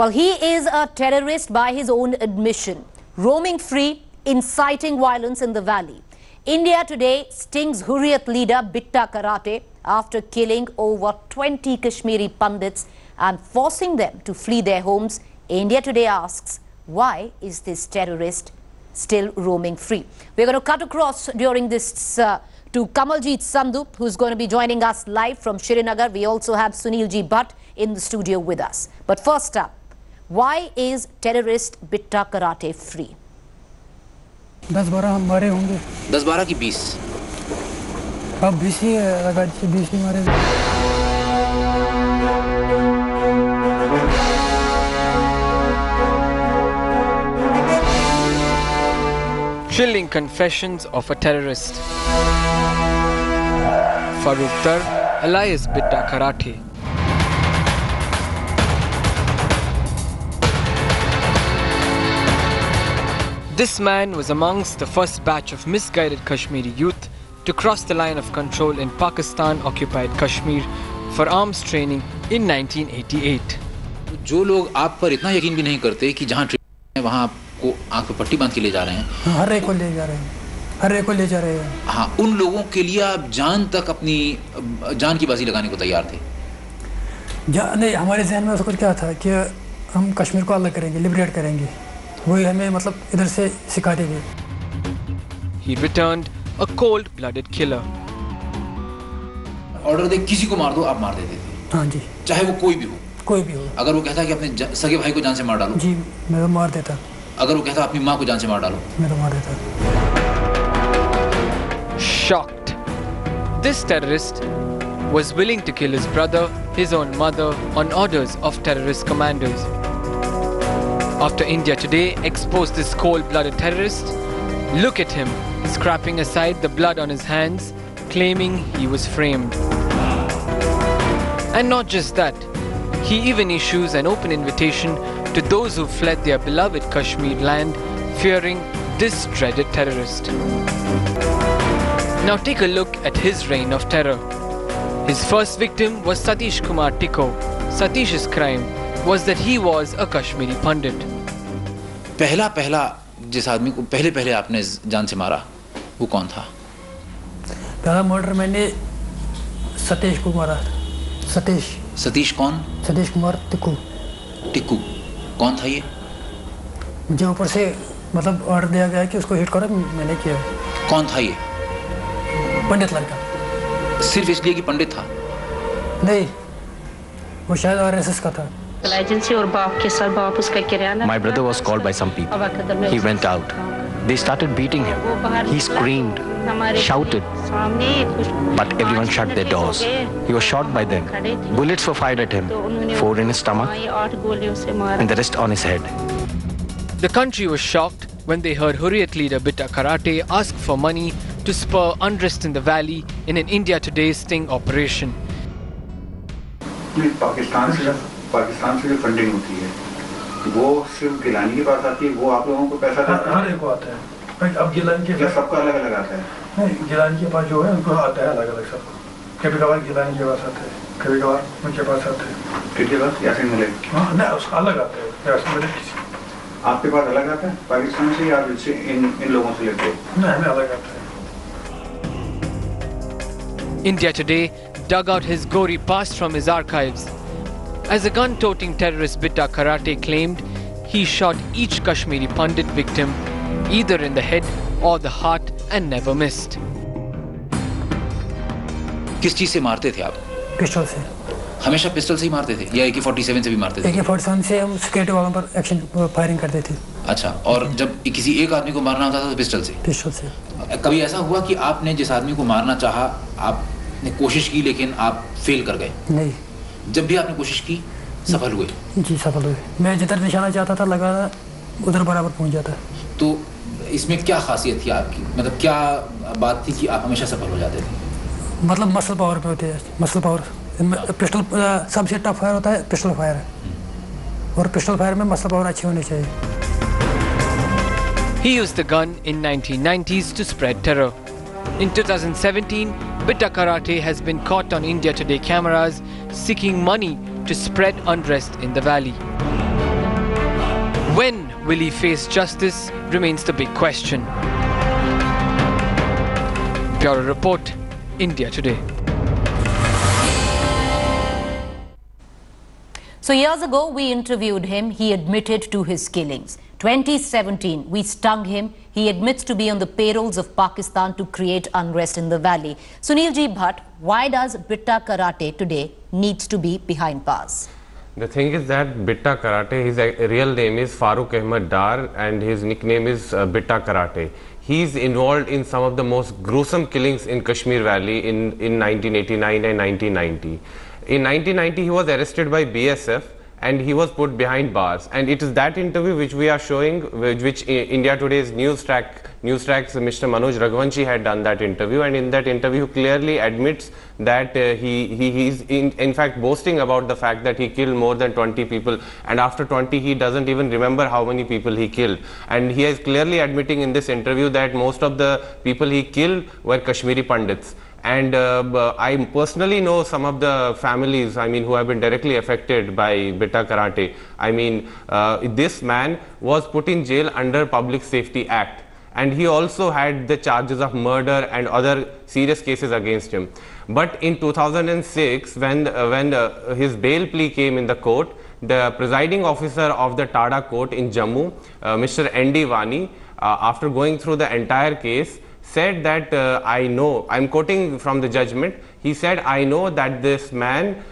Well, he is a terrorist by his own admission, roaming free, inciting violence in the valley. India today stings Hurriyat leader Bitta Karate after killing over 20 Kashmiri Pandits and forcing them to flee their homes. India today asks, why is this terrorist still roaming free? We're going to cut across during this to Kamaljeet Sandhu, who's going to be joining us live from Srinagar. We also have Sunil Ji Bhatt in the studio with us. But first up, why is terrorist Bitta Karate free? 10-12 हमारे होंगे। 10-12 की 20? अब 20 ही है, लगा 20 ही हमारे। Chilling confessions of a terrorist. Farooq Dar, alias Bitta Karate. This man was amongst the first batch of misguided Kashmiri youth to cross the line of control in Pakistan-occupied Kashmir for arms training in 1988. जो लोग आप पर इतना यकीन भी नहीं करते कि जहाँ ट्रेनिंग है वहाँ आपको आँख पे पट्टी बांध के ले जा रहे हैं, हर एक को ले जा रहे हैं, हर एक को ले जा रहे हैं। हाँ, उन लोगों के लिए आप जान तक अपनी जान की बाजी लगाने को तैयार थे। नहीं, हमारे जहन में कुछ क्या था कि हम कश्मीर को अलग करेंगे, लिबरेट करेंगे, वही हमें मतलब इधर से सिखा देंगे। He returned a cold-blooded killer. Order दे किसी को मार दो, आप मार देते थे। हाँ जी। चाहे वो कोई भी हो। कोई भी हो। अगर वो कहता कि अपने सगे भाई को जान से मार डालो। जी, मैं तो मार देता। अगर वो कहता अपनी माँ को जान से मार डालो। मैं तो मार देता। Shocked, this terrorist was willing to kill his brother, his own mother, on orders of terrorist commanders. After India today exposed this cold-blooded terrorist, look at him, scraping aside the blood on his hands, claiming he was framed. And not just that, he even issues an open invitation to those who fled their beloved Kashmir land, fearing this dreaded terrorist. Now take a look at his reign of terror. His first victim was Satish Kumar Tikko. Satish's crime was that he was a Kashmiri Pandit. पहला जिस आदमी को पहले आपने जान से मारा, वो कौन था? पहला मर्डर मैंने सतीश को मारा। सतीश कौन? सतीश कुमार टिक्कू। कौन था ये? मुझे ऊपर से मतलब ऑर्डर दिया गया कि उसको हिट करो, मैंने किया। कौन था ये? पंडित लड़का। सिर्फ इसलिए कि पंडित था? नहीं, वो शायद आरएसएस का था। My brother was called by some people. He went out. They started beating him. He screamed, shouted, but everyone shut their doors. He was shot by them. Bullets were fired at him, 4 in his stomach and the rest on his head. The country was shocked when they heard Hurriyat leader Bitta Karate ask for money to spur unrest in the valley in an India Today sting operation. Pakistan से जो funding होती है वो सिर्फ गिलानी के पास आती है, वो आप लोगों को पैसा देता है? हर एक को आता है। अब गिलानी के पास सबका अलग-अलग आता है? नहीं, गिलानी के पास जो है उनको आता है अलग-अलग सबको। कभी-कभार गिलानी के पास आता है, कभी-कभार उनके पास आता है। किसके पास? यासीन मलिक? हाँ, नहीं, उसका अलग आता है, यासीन मलिक किसी। आपके पास अलग आता है पाकिस्तान से या इन लोगों से लेते हो? नहीं, हमें अलग आता है। India Today dug out his gory past from his archives. As a gun-toting terrorist Bitta Karate claimed, he shot each Kashmiri Pandit victim either in the head or the heart and never missed. किस चीज से मारते थे आप? Pistol से। हमेशा pistol से ही मारते थे या AK-47 से भी मारते थे? AK-47 से हम सिक्योरिटी वालों पर एक्शन फायरिंग करते थे। अच्छा, और जब किसी एक आदमी को मारना होता था तो पिस्टल से? पिस्टल से। कभी ऐसा हुआ कि आपने जिस आदमी को मारना चाहा, आपने कोशिश की लेकिन आप फेल कर गए? नहीं। जब भी आपने कोशिश की सफल हुए? जी, सफल हुए। मैं जिधर निशाना चाहता था लगाना, उधर बराबर पहुंच जाता। तो इसमें क्या खासियत थी आपकी? मतलब क्या बात थी कि आप हमेशा सफल हो जाते थे? मतलब मसल पावर पे होते हैं, मसल पावर। पिस्टल सबसे टफ फायर होता है पिस्टल फायर, और पिस्टल फायर में मसल पावर अच्छी होनी चाहिए। He used the gun in 1990s to spread terror. In 2017, Bitta Karate has been caught on India Today cameras seeking money to spread unrest in the valley. When will he face justice remains the big question. Bureau Report, India Today. So years ago, we interviewed him. He admitted to his killings. 2017, we stung him. He admits to be on the payrolls of Pakistan to create unrest in the valley. Sunil Ji Bhatt, why does Bitta Karate today needs to be behind bars? The thing is that Bitta Karate, his real name is Farooq Ahmed Dar and his nickname is Bitta Karate. He's involved in some of the most gruesome killings in Kashmir Valley in 1989 and 1990. In 1990, he was arrested by BSF and he was put behind bars. And it is that interview which we are showing, which India Today's Newstrack's Mr. Manoj Raghuvanshi had done that interview. And in that interview, clearly admits that he is in fact boasting about the fact that he killed more than 20 people. And after 20, he doesn't even remember how many people he killed. And he is clearly admitting in this interview that most of the people he killed were Kashmiri Pandits. And I personally know some of the families, who have been directly affected by Bitta Karate. This man was put in jail under Public Safety Act. And he also had the charges of murder and other serious cases against him. But in 2006, when his bail plea came in the court, the presiding officer of the Tada court in Jammu, Mr. N.D. Vani, after going through the entire case, said that I know, I'm quoting from the judgment, he said, I know that this man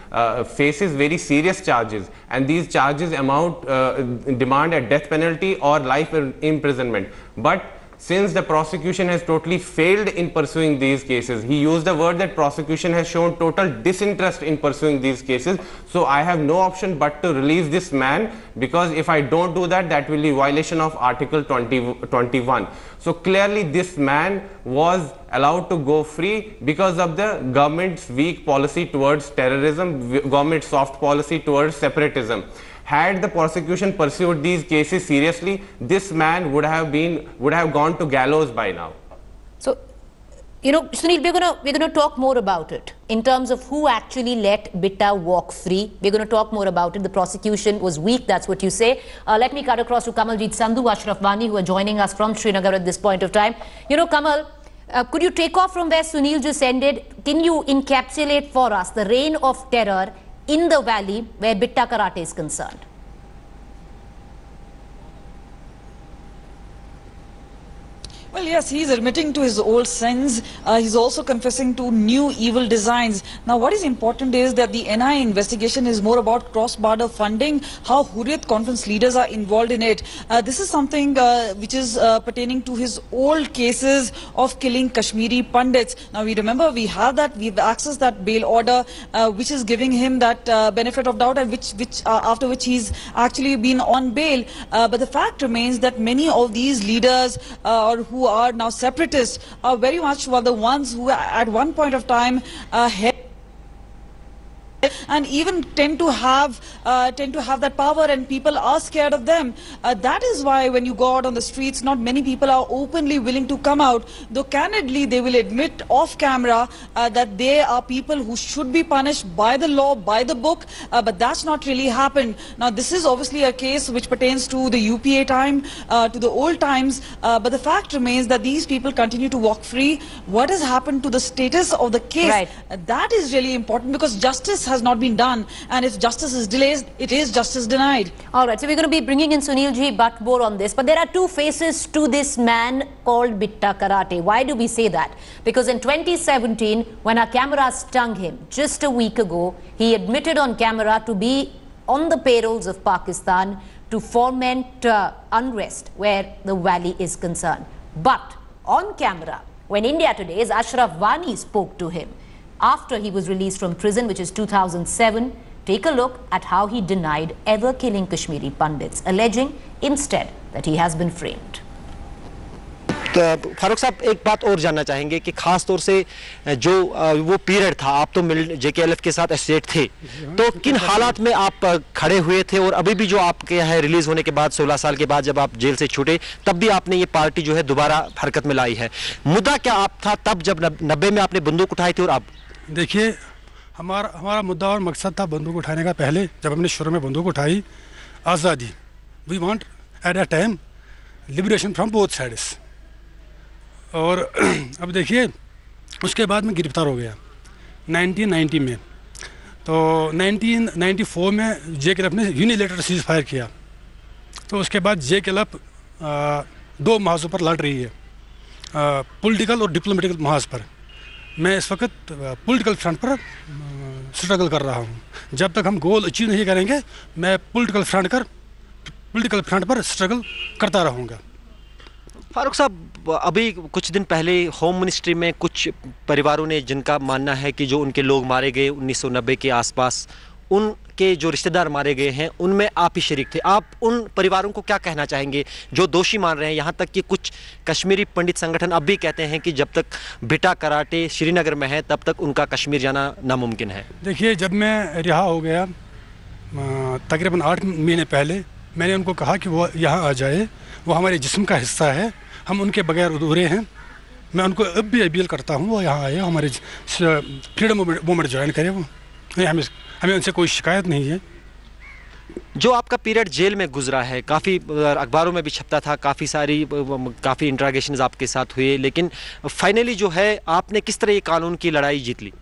faces very serious charges and these charges demand a death penalty or life imprisonment. But since the prosecution has totally failed in pursuing these cases, he used the word that prosecution has shown total disinterest in pursuing these cases. So I have no option but to release this man, because if I don't do that, that will be violation of Article 21. So clearly this man was allowed to go free because of the government's weak policy towards terrorism, government's soft policy towards separatism. Had the prosecution pursued these cases seriously, this man would have gone to gallows by now. So, Sunil, we're gonna talk more about it in terms of who actually let Bitta walk free. We're going to talk more about it. The prosecution was weak, that's what you say. Let me cut across to Kamaljeet Sandhu, Ashraf Wani, who are joining us from Srinagar at this point of time. Kamal, could you take off from where Sunil just ended? Can you encapsulate for us the reign of terror in the valley where Bitta Karate is concerned? Well, yes, he's admitting to his old sins. He's also confessing to new evil designs. Now, what is important is that the NIA investigation is more about cross-border funding, how Hurriyat conference leaders are involved in it. This is something which is pertaining to his old cases of killing Kashmiri Pandits. Now, we remember we've accessed that bail order, which is giving him that benefit of doubt, and after which he's actually been on bail. But the fact remains that many of these leaders who are now separatists are very much the ones who at one point of time and even tend to have that power, and people are scared of them. That is why when you go out on the streets, not many people are openly willing to come out, though candidly they will admit off camera that they are people who should be punished by the law, by the book, but that's not really happened. Now, this is obviously a case which pertains to the UPA time, to the old times, but the fact remains that these people continue to walk free. What has happened to the status of the case? Right. That is really important, because justice has not been done, and if justice is delayed, it is justice denied. All right, so we're going to be bringing in Sunil Ji Bhatt more on this, but there are two faces to this man called Bitta Karate. Why do we say that? Because in 2017, when our camera stung him just a week ago, he admitted on camera to be on the payrolls of Pakistan to foment unrest where the valley is concerned. But on camera, when India Today's Ashraf Wani spoke to him after he was released from prison, which is 2007, take a look at how he denied ever killing Kashmiri Pandits, alleging instead that he has been framed. Farooq साहब, एक बात और जानना चाहेंगे कि खास तौर से जो वो पीरियड था, आप तो JKLF के साथ एसोसिएट थे, तो किन हालात में आप खड़े हुए थे, और अभी भी जो आपके यहाँ रिलीज होने के बाद 16 साल के बाद जब आप जेल से छूटे, तब भी आपने ये पार्टी जो है दोबारा हरकत में लाई है। मुद्दा क्या आप था तब जब 90 में आपने बंदूक उठाई थी, और अब? देखिए, हमारा मुद्दा और मकसद था बंदूक उठाने का। पहले जब हमने शुरू में बंदूक उठाई, आज़ादी, we want at a time liberation from both sides. और अब देखिए उसके बाद मैं गिरफ्तार हो गया 1990 में। तो 1994 में JKLF ने यूनिलेटरल सीज फायर किया। तो उसके बाद JKLF 2 महाजों पर लड़ रही है, पॉलिटिकल और डिप्लोमेटिकल महाज पर। मैं इस वक्त पॉलिटिकल फ्रंट पर स्ट्रगल कर रहा हूँ। जब तक हम गोल अचीव नहीं करेंगे मैं पॉलिटिकल फ्रंट पर स्ट्रगल करता रहूँगा। फारूक साहब, अभी कुछ दिन पहले होम मिनिस्ट्री में कुछ परिवारों ने, जिनका मानना है कि जो उनके लोग मारे गए 1990 के आसपास, उनके जो रिश्तेदार मारे गए हैं उनमें आप ही शरीक थे। आप उन परिवारों को क्या कहना चाहेंगे जो दोषी मान रहे हैं? यहाँ तक कि कुछ कश्मीरी पंडित संगठन अब भी कहते हैं कि जब तक बिटा कराटे श्रीनगर में है तब तक उनका कश्मीर जाना नामुमकिन है। देखिए, जब मैं रिहा हो गया तकरीबन 8 महीने पहले, मैंने उनको कहा कि वो यहाँ आ जाए, वो हमारे जिस्म का हिस्सा है, हम उनके बगैर अधूरे हैं। मैं उनको अब भी अपील करता हूँ वो यहाँ आए, हमारे फ्रीडम मूवमेंट ज्वाइन करें। वो हमें उनसे कोई शिकायत नहीं है। जो आपका पीरियड जेल में गुजरा है, काफ़ी अखबारों में भी छपता था, काफ़ी इंट्रागेशंस आपके साथ हुए, लेकिन फाइनली जो है आपने किस तरह ये कानून की लड़ाई जीत ली?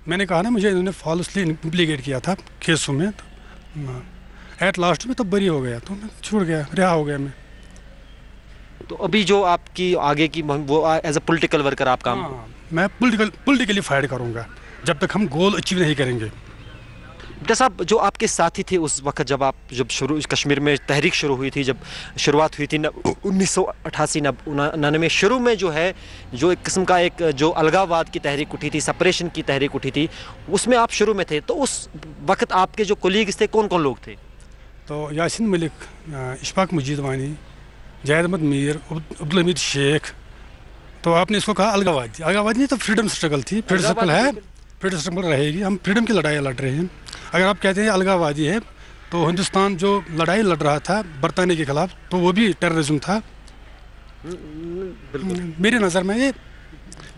मैंने कहा ना, मुझे इन्होंने फॉल्सली इम्प्लीकेट किया था केसों में, तो एट लास्ट में तो बरी हो गया, तो मैं छूट गया, रिहा हो गया मैं। तो अभी जो आपकी आगे की वो एज अ पॉलिटिकल वर्कर आप काम? मैं पॉलिटिकली फाइट करूँगा जब तक हम गोल अचीव नहीं करेंगे। बेटा साहब, जो आपके साथी थे उस वक्त जब शुरू कश्मीर में तहरीक शुरू हुई थी, जब शुरुआत हुई थी 1988-99, शुरू में जो है जो एक किस्म का एक जो अलगाववाद की तहरीक उठी थी, सेपरेशन की तहरीक उठी थी, उसमें आप शुरू में थे। तो उस वक्त आपके जो कोलीग्स थे कौन कौन लोग थे? तो यासिन मलिक, इशफाक मुजीद वानी, जायद अहमद मीर, अब्दुल हमीद शेख। तो आपने इसको कहा अलगाववादी। अलगाववादी नहीं तो फ्रीडम स्ट्रगल थी, फ्रीडम स्ट्रगल है, फ्रीडम स्ट्रगल रहेगी। हम फ्रीडम की लड़ाई लड़ रहे हैं। अगर आप कहते हैं अलगाववादी है तो हिंदुस्तान जो लड़ाई लड़ रहा था बरतानिया के खिलाफ, तो वो भी टेररिज्म था। मेरी नज़र में ये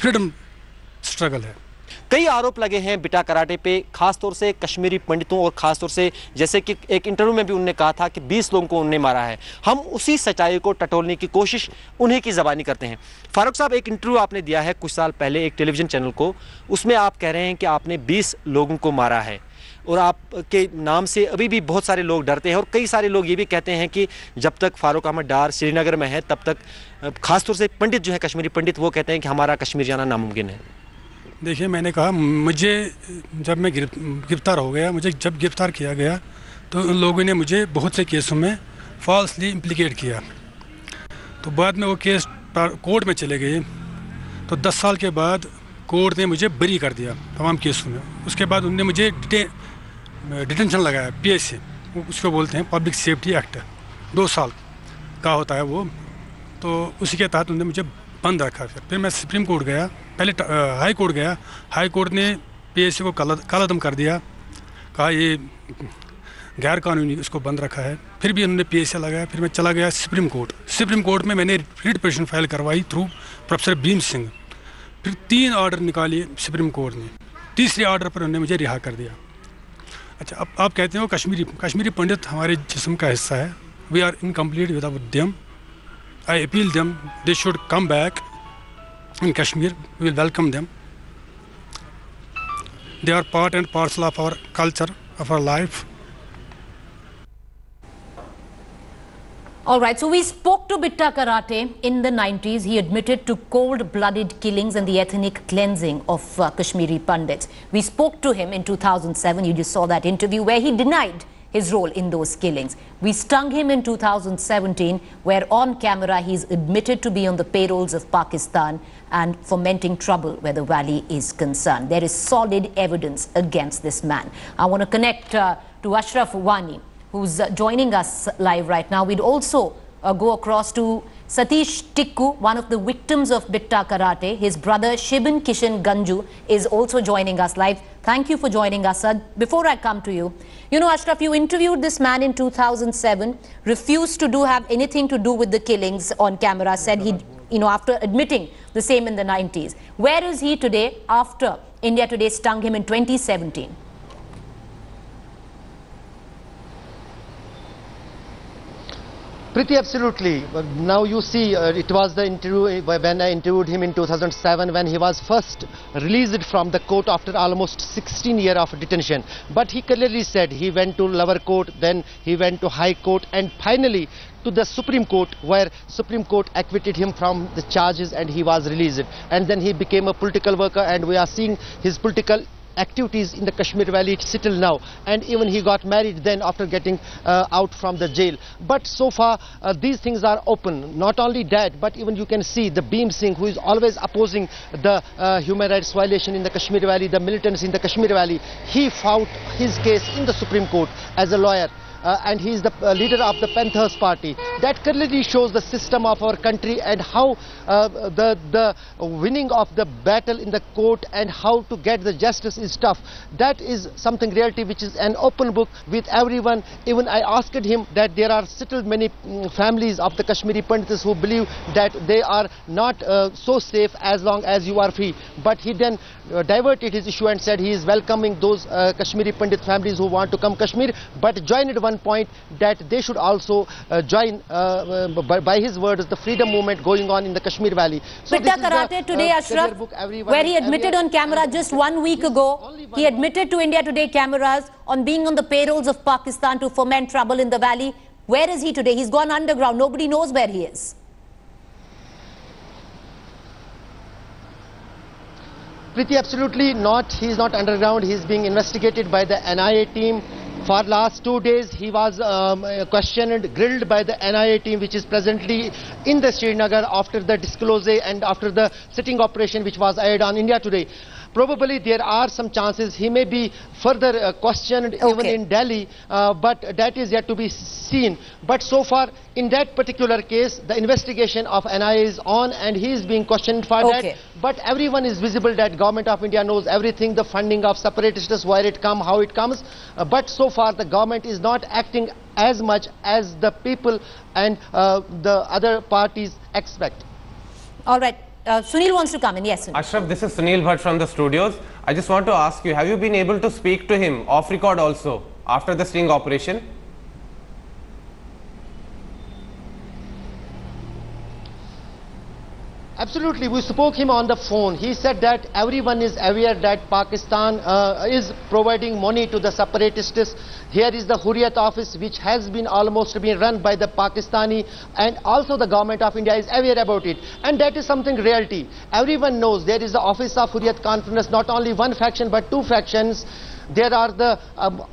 फ्रीडम स्ट्रगल है। कई आरोप लगे हैं बिटा कराटे पे, खासतौर से कश्मीरी पंडितों, और खासतौर से जैसे कि एक इंटरव्यू में भी उन्होंने कहा था कि 20 लोगों को उन्होंने मारा है। हम उसी सच्चाई को टटोलने की कोशिश उन्हीं की ज़बानी करते हैं। फारूक साहब, एक इंटरव्यू आपने दिया है कुछ साल पहले एक टेलीविज़न चैनल को, उसमें आप कह रहे हैं कि आपने 20 लोगों को मारा है, और आपके नाम से अभी भी बहुत सारे लोग डरते हैं। और कई सारे लोग ये भी कहते हैं कि जब तक फारूक अहमद डार श्रीनगर में है तब तक, खासतौर से पंडित जो है कश्मीरी पंडित, वो कहते हैं कि हमारा कश्मीर जाना नामुमकिन है। देखिए, मैंने कहा, मुझे जब मैं गिरफ्तार हो गया, मुझे जब गिरफ्तार किया गया तो उन लोगों ने मुझे बहुत से केसों में फॉल्सली इम्प्लीकेट किया। तो बाद में वो केस कोर्ट में चले गए। तो 10 साल के बाद कोर्ट ने मुझे बरी कर दिया तमाम केसों में। उसके बाद उन्होंने मुझे डिटेंशन लगाया, PSA, उसको बोलते हैं पब्लिक सेफ्टी एक्ट, 2 साल का होता है वो। तो उसी के तहत उन्होंने मुझे बंद रखा। फिर मैं सुप्रीम कोर्ट गया, पहले हाई कोर्ट गया। हाई कोर्ट ने PSA को कालादम कर दिया, कहा ये गैर कानूनी, उसको बंद रखा है। फिर भी उन्होंने PSA लगाया। फिर मैं चला गया सुप्रीम कोर्ट। सुप्रीम कोर्ट में मैंने रिट पिटीशन फाइल करवाई थ्रू प्रोफेसर भीम सिंह। फिर 3 ऑर्डर निकाले सुप्रीम कोर्ट ने। तीसरे ऑर्डर पर उन्होंने मुझे रिहा कर दिया। अच्छा, अब आप कहते हो कश्मीरी पंडित हमारे जिस्म का हिस्सा है। We are incomplete without them. I appeal them, they should come back in Kashmir. We will welcome them. They are part and parcel of our culture, of our life. All right, so we spoke to Bitta Karate in the 90s. He admitted to cold-blooded killings and the ethnic cleansing of Kashmiri Pandits. We spoke to him in 2007. You just saw that interview where he denied his role in those killings. We stung him in 2017, where on camera he's admitted to be on the payrolls of Pakistan and fomenting trouble where the valley is concerned. There is solid evidence against this man. I want to connect to Ashraf Wani, who's joining us live right now. We'd also go across to Satish Tikku, one of the victims of Bitta Karate. His brother Shibin Kishan Ganju is also joining us live. Thank you for joining us, sir. Before I come to you, you know, Ashraf, you interviewed this man in 2007, refused to have anything to do with the killings on camera, said he, you know, after admitting the same in the 90s. Where is he today after India Today stung him in 2017? Pretty absolutely. Now you see, it was the interview when I interviewed him in 2007 when he was first released from the court after almost 16 years of detention. But he clearly said he went to lower court, then he went to high court, and finally to the Supreme Court, where Supreme Court acquitted him from the charges and he was released. And then he became a political worker, and we are seeing his political activities in the Kashmir Valley still now, and even he got married then after getting out from the jail. But so far these things are open. Not only that, but even you can see the Bhim Singh, who is always opposing the human rights violation in the Kashmir Valley, the militants in the Kashmir Valley, he fought his case in the Supreme Court as a lawyer. And he is the leader of the Panthers party. That clearly shows the system of our country and how the winning of the battle in the court and how to get the justice is tough. That is something reality which is an open book with everyone. Even I asked him that there are still many families of the Kashmiri Pandits who believe that they are not so safe as long as you are free. But he then diverted his issue and said he is welcoming those Kashmiri Pandit families who want to come Kashmir, but join at one point that they should also join, by his words, the freedom movement going on in the Kashmir Valley. So Bitta Karate today, Ashraf, where he admitted on camera just 1 week ago, he admitted to India Today cameras on being on the payrolls of Pakistan to foment trouble in the valley. Where is he today? He's gone underground. Nobody knows where he is. Pretty absolutely not. He is not underground. He is being investigated by the NIA team. For last 2 days, he was questioned, grilled by the NIA team, which is presently in the Srinagar after the disclosure and after the sitting operation which was aired on India Today. Probably there are some chances he may be further questioned even in Delhi, but that is yet to be seen. But so far, in that particular case, the investigation of NIA is on and he is being questioned for that. But everyone is visible that Government of India knows everything, the funding of separatists, where it comes, how it comes. But so far, the government is not acting as much as the people and the other parties expect. All right. Sunil wants to come in. Yes, Sunil. Ashraf, this is Sunil Bhatt from the studios. I just want to ask you, have you been able to speak to him off record also after the sting operation? Absolutely, we spoke him on the phone. He said that everyone is aware that Pakistan is providing money to the separatists. Here is the Hurriyat office, which has been almost been run by the Pakistani, and also the Government of India is aware about it. And that is something reality. Everyone knows there is the office of Hurriyat Conference, not only one faction but two factions. There are the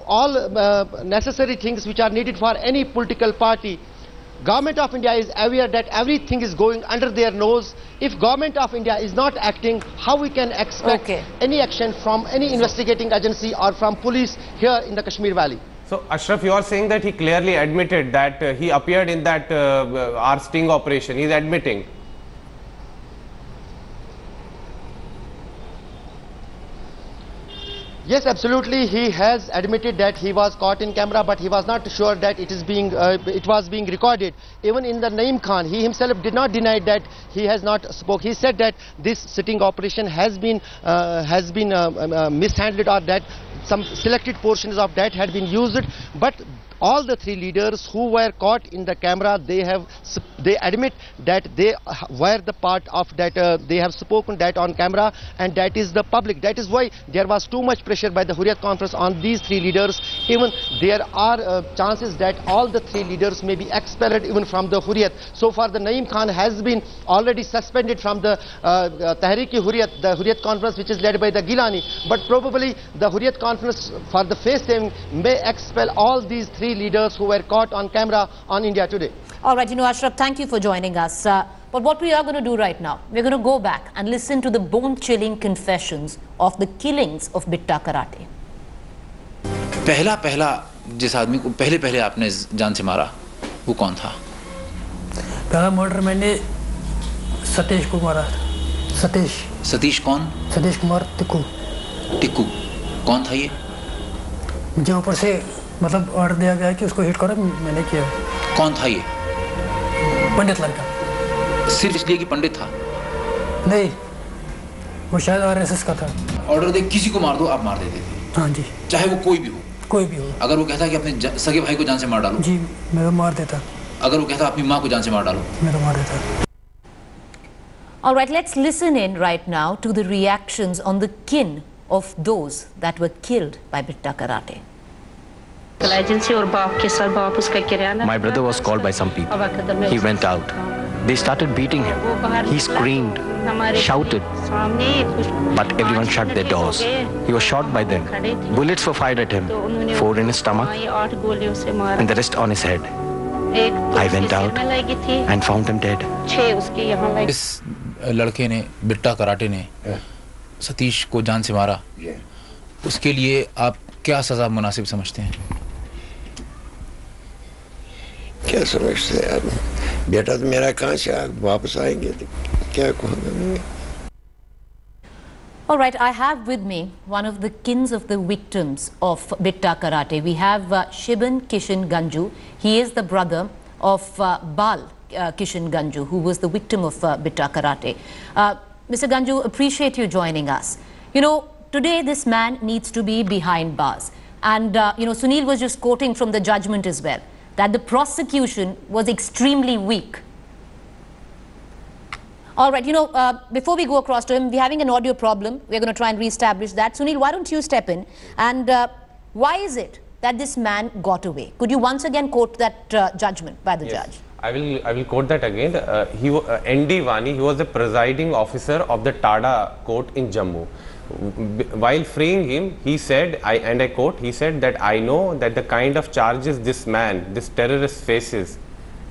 all necessary things which are needed for any political party. Government of India is aware that everything is going under their nose. If Government of India is not acting, how we can expect any action from any investigating agency or from police here in the Kashmir Valley? So, Ashraf, you are saying that he clearly admitted that he appeared in that our sting operation. He is admitting. Yes, absolutely. He has admitted that he was caught in camera, but he was not sure that it was being recorded. Even in the Naeem Khan, he himself did not deny that he has not spoke. He said that this sitting operation has been mishandled, or that some selected portions of that had been used, but all the three leaders who were caught in the camera, they admit that they were the part of that, they have spoken that on camera, and that is the public. That is why there was too much pressure by the Hurriyat Conference on these three leaders. Even there are chances that all the three leaders may be expelled even from the Hurriyat. So far the Naeem Khan has been already suspended from the Tehreek-e-Hurriyat, the Hurriyat Conference which is led by the Gilani. But probably the Hurriyat Conference for the face saving may expel all these three leaders who were caught on camera on India Today. All right, Ashraf, thank you for joining us. But what we are going to do right now, we're going to go back and listen to the bone-chilling confessions of the killings of Bitta Karate. पहला जिस आदमी को पहले आपने जान से मारा, वो कौन था? पहला मर्डर मैंने सतीश को मारा। सतीश कौन? सतीश कुमार टिक्कू। कौन था ये? मुझे ऊपर से मतलब ऑर्डर दिया गया कि उसको हिट करो, मैंने किया। कौन था ये? पंडित लड़का। सिर्फ इसलिए कि पंडित था? नहीं, वो शायद आरएसएस का था। ऑर्डर दे किसी को मार दो, आप मार देते थे? हाँ जी। चाहे वो कोई भी हो? कोई भी हो। अगर वो कहता कि अपने सगे भाई को जान से मार डालो? जी, मैं मार देता। अगर वो कहता अपनी माँ को जान से मार डालो? मेरा मार देता। All right, let's listen in right now to the reactions on the kin of those that were killed by Bitta Karate. My brother was called by some people. He went out. They started beating him. He screamed, shouted, but everyone shut their doors. He was shot by them. Bullets were fired at him, 4 in his stomach and the rest on his head. I went out and found him dead. इस लड़के ने, Bitta karate ने सतीश को जान से मारा, उसके लिए आप क्या सजा मुनासिब समझते हैं? क्या समझते हैं यार, बेटा तो मेरा कहाँ से वापस आएंगे तो क्या कहूँगा। All right, I have with me one of the kins of the victims of Bitta Karate. We have Shiban Kishan Ganju. He is the brother of Bal Kishan Ganju, who was the victim of Bitta Karate. Mr. Ganju, appreciate you joining us. You know, today this man needs to be behind bars. And, you know, Sunil was just quoting from the judgment as well, that the prosecution was extremely weak. All right, you know, before we go across to him, we're having an audio problem. We're going to try and re-establish that. Sunil, why don't you step in? And why is it that this man got away? Could you once again quote that judgment by the judge? I will quote that again. N.D. Wani, he was the presiding officer of the Tada court in Jammu. While freeing him, he said, and I quote, he said that I know that the kind of charges this man, this terrorist faces,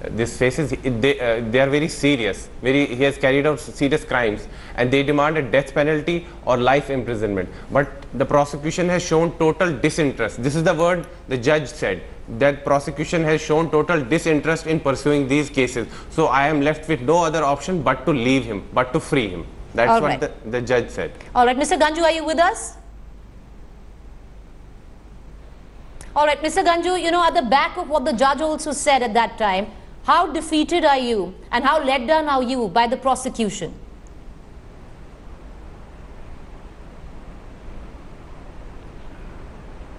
they are very serious. He has carried out serious crimes, and they demand a death penalty or life imprisonment. But the prosecution has shown total disinterest. This is the word the judge said, that prosecution has shown total disinterest in pursuing these cases. So I am left with no other option but to leave him, but to free him. That's all what the judge said. All right, Mr. Ganju, are you with us? All right, Mr. Ganju, you know, at the back of what the judge also said at that time, how defeated are you and how let down are you by the prosecution?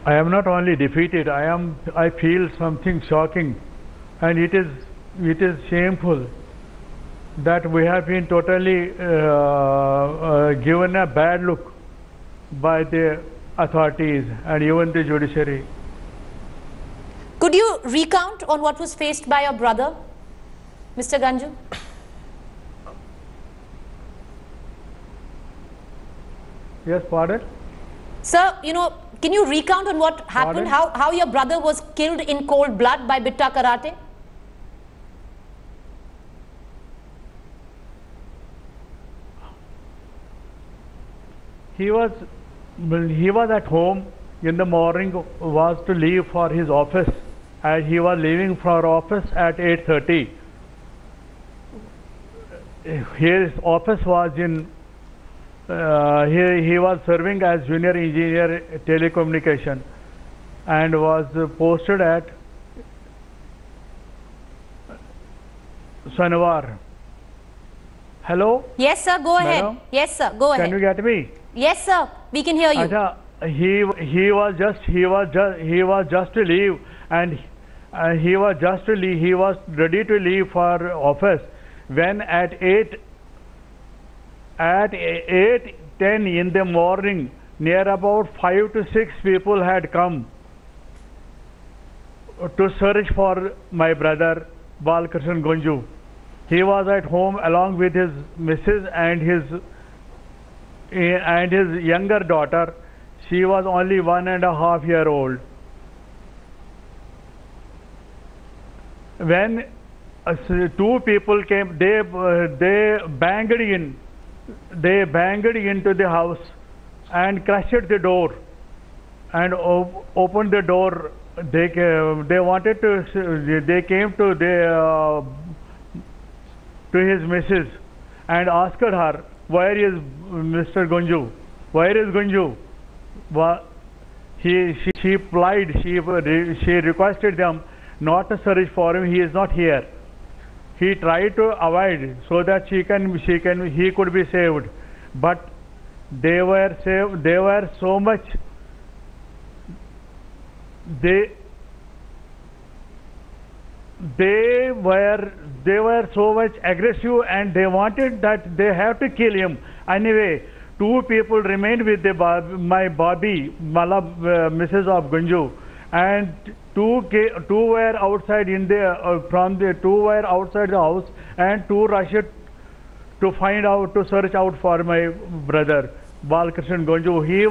I am not only defeated, I feel something shocking, and it is shameful that we have been totally given a bad look by the authorities and even the judiciary. Could you recount on what was faced by your brother, Mr. Ganju? Yes, pardon? Sir, you know, can you recount on what happened, how your brother was killed in cold blood by Bitta Karate? He was at home in the morning, was to leave for his office, and he was leaving for office at 8:30. His office was in, he was serving as junior engineer telecommunication and was posted at Sanwar. Hello? Yes, sir, go ahead. Madam? Yes, sir, go ahead. Can you get me? Yes, sir, we can hear you. Achha, he was just to leave, and he was ready to leave for office when at 8:10 in the morning, near about 5 to 6 people had come to search for my brother Balkrishan Ganju. He was at home along with his missus and his younger daughter. She was only 1.5 years old. When two people came, they banged into the house and crashed the door and opened the door. They came to his missus and asked her, "Where is Mr. Ganju? Where is Ganju?" She replied, she requested them not to search for him. He is not here. He tried to avoid so that he could be saved, but they were so much. they were so much aggressive, and they wanted that they have to kill him. Anyway, two people remained with my Bobby, Mrs. of Gunju, and two were outside two were outside the house, and two rushed to search out for my brother Balkrishna Gunju. He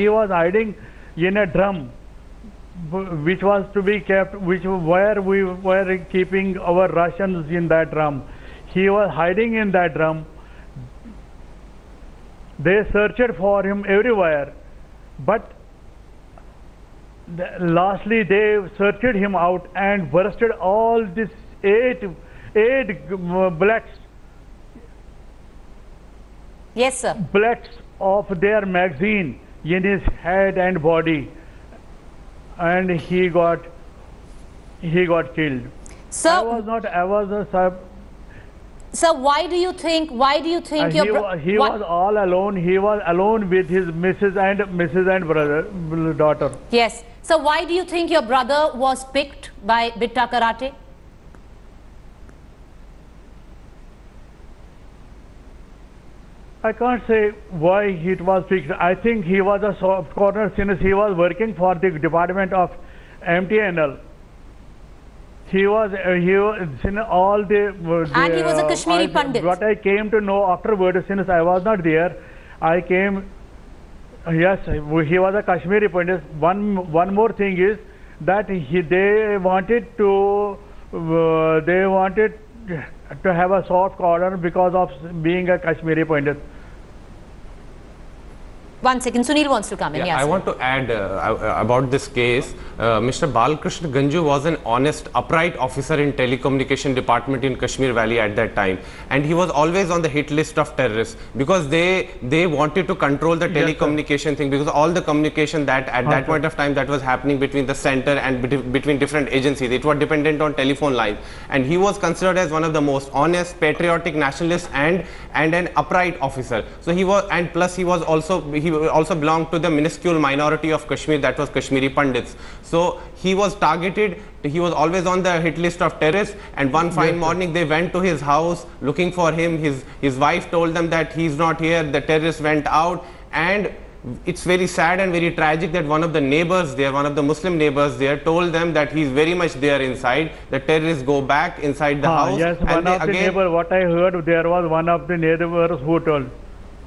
was hiding in a drum, which was to be kept, where we were keeping our rations in that drum. He was hiding in that drum. They searched for him everywhere, but lastly they searched him out and bursted all these eight bullets. Yes, sir. Bullets of their magazine in his head and body, and he got killed. Sir, Sir, why do you think he was all alone. He was alone with his Mrs. and daughter. Yes. So why do you think your brother was picked by Bitta Karate? I can't say why it was picked. I think he was a soft corner since he was working for the department of MTNL. He was in all the and he was a Kashmiri Pandit. What I came to know afterwards, since I was not there, yes, he was a Kashmiri Pandit. One more thing is that they wanted to have a soft corner because of being a Kashmiri Pandit. 1 second, Sunil wants to come in. Yeah, I want to add about this case. Mr. Balkrishna Ganju was an honest, upright officer in telecommunication department in Kashmir Valley at that time, and he was always on the hit list of terrorists because they wanted to control the telecommunication thing, because all the communication that at that point of time that was happening between the center and between different agencies, it was dependent on telephone lines, and he was considered as one of the most honest, patriotic nationalists and an upright officer. So he was, and plus he also belonged to the minuscule minority of Kashmir, that was Kashmiri Pandits. So he was targeted, he was always on the hit list of terrorists, and one fine morning they went to his house looking for him. His wife told them that he's not here, the terrorists went out, and it's very sad and very tragic that one of the neighbors there, one of the Muslim neighbors there, told them that he's very much there inside. The terrorists go back inside the house. Yes, one of the neighbors, what I heard, there was one of the neighbors who told.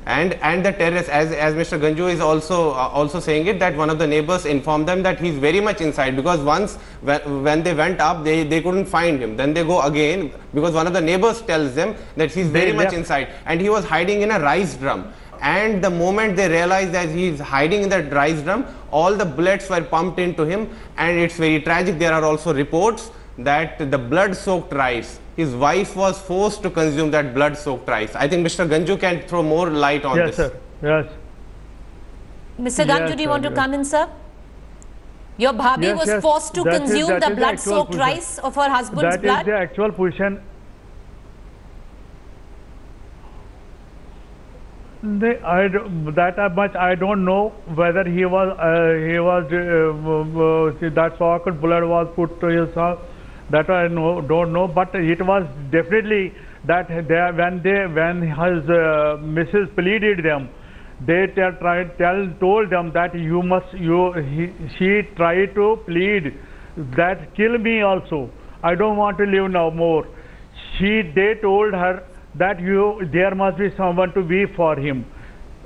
And the terrorists, as Mr. Ganju is also saying it, that one of the neighbors informed them that he's very much inside, because once when they went up, they couldn't find him. Then they go again because one of the neighbors tells them that he's very much inside, and he was hiding in a rice drum. And the moment they realized that he's hiding in that rice drum, all the bullets were pumped into him, and it's very tragic. There are also reports that the blood-soaked rice, his wife was forced to consume that blood-soaked rice. I think Mr. Ganju can throw more light on this. Yes, sir. Yes. Mr. Ganju, do you want to come in, sir? Your bhabhi was forced to consume the blood-soaked rice of her husband's blood? That is the actual position. That much I don't know whether that soaked blood was put to his house. That I don't know, but it was definitely that when his Mrs. pleaded them, they told them that she tried to plead that kill me also. I don't want to live no more. They told her that there must be someone to weep for him,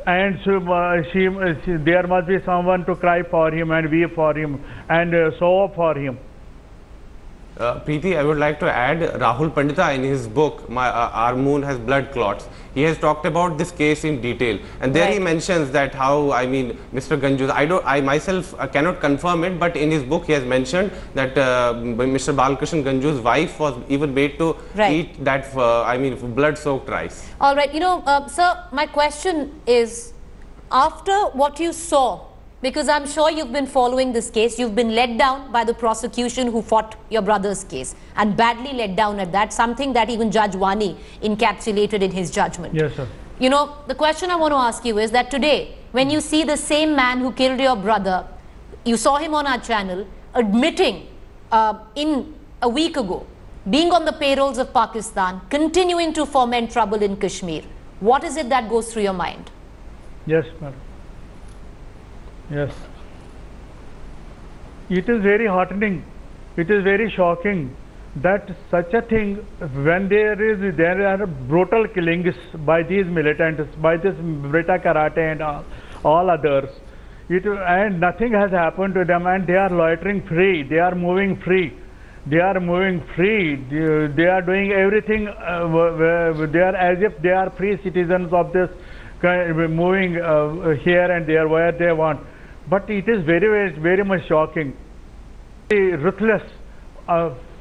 and there must be someone to cry for him and weep for him and sob for him. Preeti, I would like to add, Rahul Pandita in his book, Our Moon Has Blood Clots, he has talked about this case in detail, and there he mentions that how, I mean, Mr. Ganju, I myself cannot confirm it, but in his book he has mentioned that Mr. Balkrishna Ganju's wife was even made to eat that, blood-soaked rice. All right, sir, my question is, after what you saw, because I'm sure you've been following this case, you've been let down by the prosecution who fought your brother's case, and badly let down at that, something that even Judge Wani encapsulated in his judgment. Yes, sir. The question I want to ask you is that today, when you see the same man who killed your brother, you saw him on our channel admitting in a week ago, being on the payrolls of Pakistan, continuing to foment trouble in Kashmir. What is it that goes through your mind? Yes, madam. Yes. It is very heartening. It is very shocking that such a thing, when there are brutal killings by these militants, by this Bitta Karate and all others, and nothing has happened to them, and they are loitering free, they are moving free. They are moving free. They are doing everything. They are as if they are free citizens of this, moving here and there where they want. But it is very much shocking. Ruthless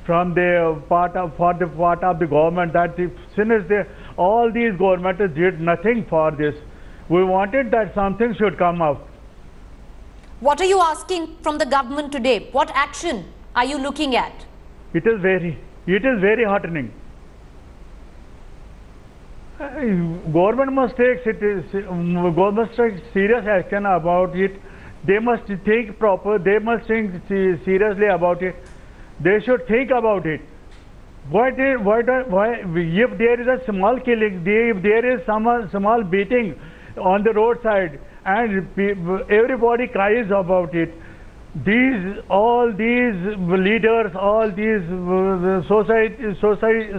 from the part of the government, that since all these governments did nothing for this. We wanted that something should come out. What are you asking from the government today? What action are you looking at? It is very heartening. Government must take serious action about it. They must think they must think seriously about it. They should think about it. Why if there is a small killing, if there is some small beating on the roadside and everybody cries about it, all these leaders, all these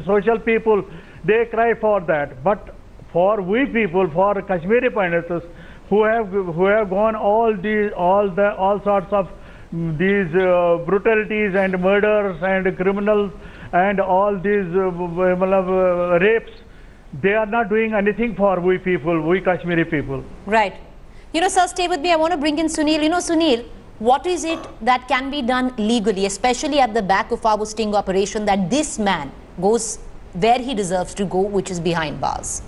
social people, they cry for that. But for we people, for Kashmiri Pandits who have gone all sorts of these brutalities and murders and criminals and all these rapes, they are not doing anything for we people, we Kashmiri people. Right. You know, sir, stay with me. I want to bring in Sunil. You know, Sunil, what is it that can be done legally, especially at the back of our sting operation, that this man goes where he deserves to go, which is behind bars?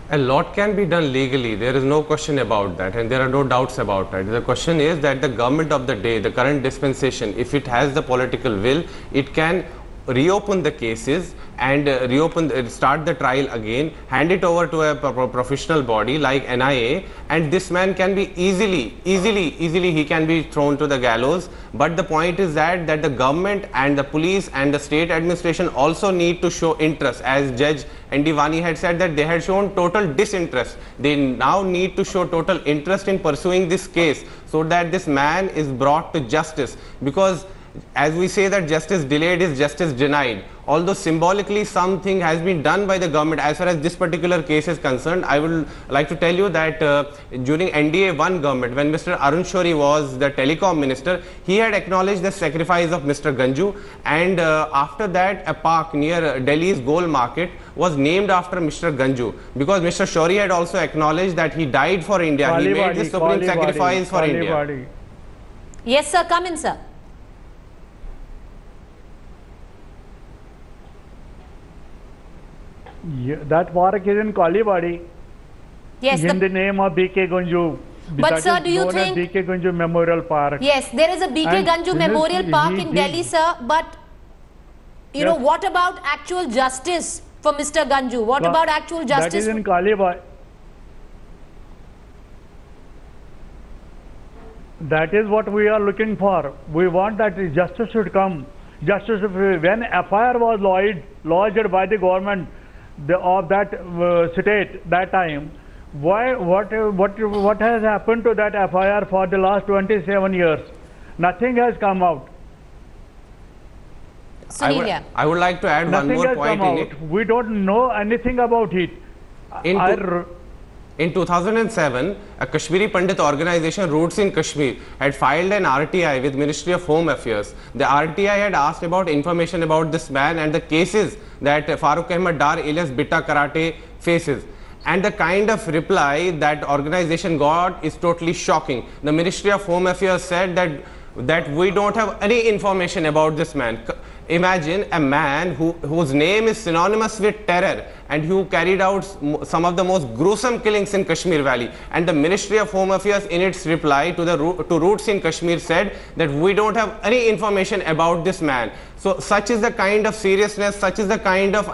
A lot can be done legally. There is no question about that, and there are no doubts about that. The question is that the government of the day, the current dispensation, if it has the political will, it can reopen the cases and start the trial again, hand it over to a professional body like NIA, and this man can be easily he can be thrown to the gallows. But the point is that the government and the police and the state administration also need to show interest. As Judge Endivani had said that they had shown total disinterest, they now need to show total interest in pursuing this case so that this man is brought to justice. Because as we say that justice delayed is justice denied, although symbolically something has been done by the government as far as this particular case is concerned. I would like to tell you that during NDA 1 government, when Mr. Arun Shourie was the telecom minister, he had acknowledged the sacrifice of Mr. Ganju, and after that a park near Delhi's Gol Market was named after Mr. Ganju, because Mr. Shourie had also acknowledged that he died for India. He made the supreme sacrifice for India. Yes, sir. Come in, sir. Yeah, that park is in Kalibadi. Yes, in the name of B.K. Ganju. But sir, do you think B.K. Ganju Memorial Park? Yes, there is a B.K. Ganju Memorial Park in Delhi, sir. But you know, what about actual justice for Mr. Ganju? What about actual justice? That is in Kalibadi. That is what we are looking for. We want that justice should come. Justice, when FIR was lodged by the government of that state that time, what has happened to that FIR for the last 27 years? Nothing has come out. I would like to add one more point in it. We don't know anything about it. In 2007, a Kashmiri Pandit organization, Roots in Kashmir, had filed an RTI with Ministry of Home Affairs. The RTI had asked about information about this man and the cases that Farooq Ahmed Dar alias Bitta Karate faces. And the kind of reply that organization got is totally shocking. The Ministry of Home Affairs said that we don't have any information about this man. Imagine a man whose name is synonymous with terror and who carried out some of the most gruesome killings in Kashmir Valley. And the Ministry of Home Affairs, in its reply to Roots in Kashmir, said that we don't have any information about this man. So such is the kind of seriousness, such is the kind of,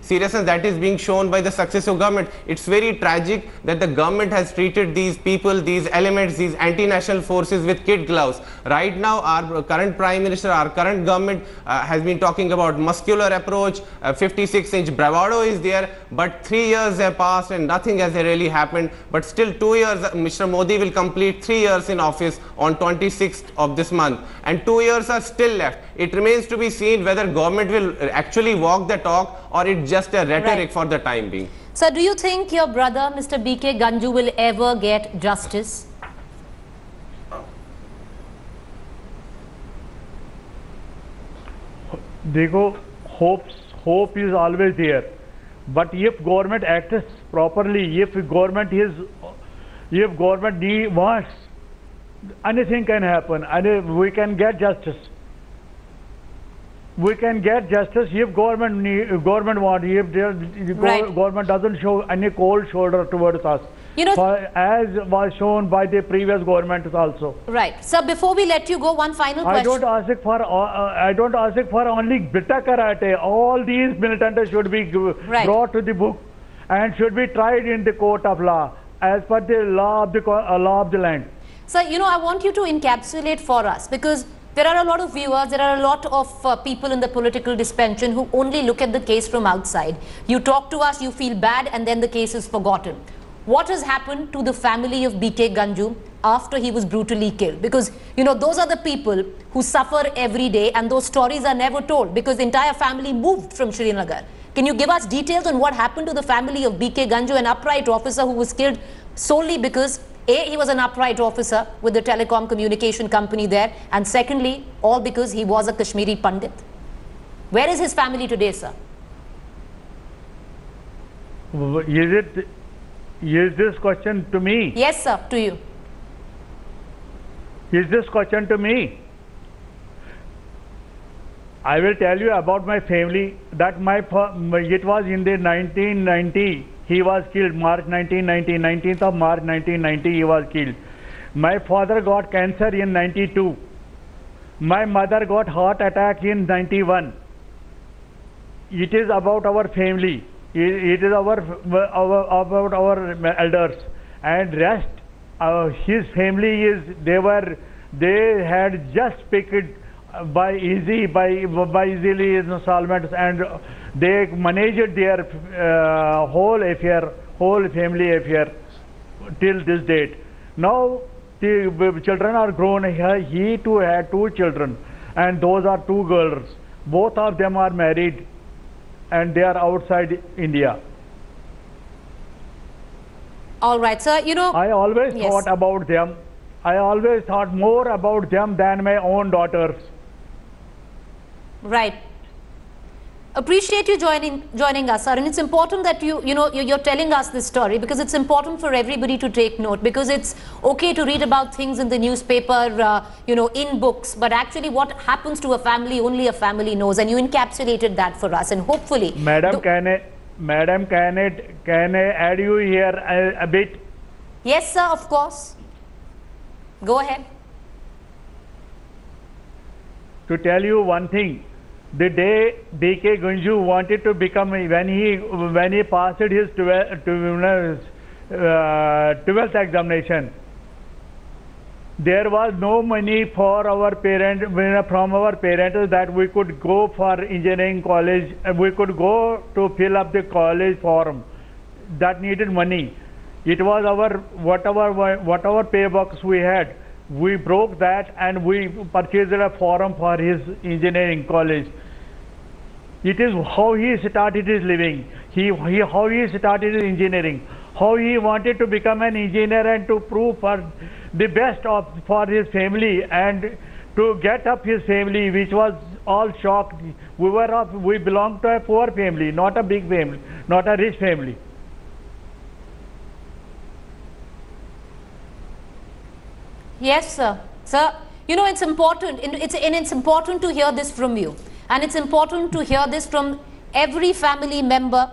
seriousness that is being shown by the successive government. It's very tragic that the government has treated these people, these elements, these anti-national forces with kid gloves. Right now, our current Prime Minister, our current government has been talking about muscular approach, 56-inch bravado is there, but 3 years have passed and nothing has really happened. But still 2 years, Mr. Modi will complete 3 years in office on 26th of this month, and 2 years are still left. It remains to be seen whether government will actually walk the talk or it's just a rhetoric for the time being. Sir, do you think your brother, Mr. B.K. Ganju, will ever get justice? Dekho, hope is always there. But if government acts properly, if government wants, anything can happen, and we can get justice. We can get justice if government wants. If government doesn't show any cold shoulder towards us, as was shown by the previous government also. Right. Sir, before we let you go, one final question. I don't ask for only Bitta Karate. All these militants should be brought to the book and should be tried in the court of law as per the law of the land. Sir, I want you to encapsulate for us, because there are a lot of viewers, there are a lot of people in the political dispensation who only look at the case from outside. You talk to us, you feel bad, and then the case is forgotten. What has happened to the family of B.K. Ganju after he was brutally killed? Because, those are the people who suffer every day, and those stories are never told because the entire family moved from Srinagar. Can you give us details on what happened to the family of B.K. Ganju, an upright officer who was killed solely because he was an upright officer with the telecom communication company there, and secondly, all because he was a Kashmiri Pandit? Where is his family today, sir? Is this question to me? Yes, sir, to you. Is this question to me? I will tell you about my family, that it was in the 1990. He was killed March 1990, 19th of March 1990 he was killed. My father got cancer in 92. My mother got heart attack in 91. It is about our family. It is about our elders. And rest, his family they had just picked by easily installments, and they managed their whole family affair till this date. Now the children are grown. He too had 2 children, and those are 2 girls. Both of them are married, and they are outside India. All right, sir. I always thought about them. I always thought more about them than my own daughters. Right. Appreciate you joining us, sir. And it's important that you're telling us this story, because it's important for everybody to take note, because it's okay to read about things in the newspaper, in books, but actually what happens to a family, only a family knows, and you encapsulated that for us, and hopefully... Madam, can I add you here a bit? Yes, sir, of course. Go ahead. To tell you one thing, the day B.K. Ganju wanted to become, when he passed his 12th examination, there was no money for our parents, from our parents, that we could go for engineering college. We could go to fill up the college form that needed money. It was our whatever pay box we had. We broke that and we purchased a form for his engineering college. It is how he started his living. How he started his engineering. How he wanted to become an engineer and to prove for the best for his family and to get up his family, which was all shocked. We belonged to a poor family, not a big family, not a rich family. Yes, sir. Sir, it's important. It's important to hear this from you. And it's important to hear this from every family member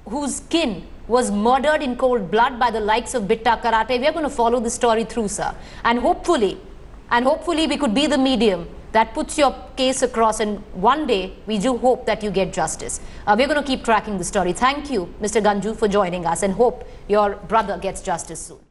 whose kin was murdered in cold blood by the likes of Bitta Karate. We are going to follow the story through, sir. And hopefully we could be the medium that puts your case across, and one day we do hope that you get justice. We're going to keep tracking the story. Thank you, Mr. Ganju, for joining us, and hope your brother gets justice soon.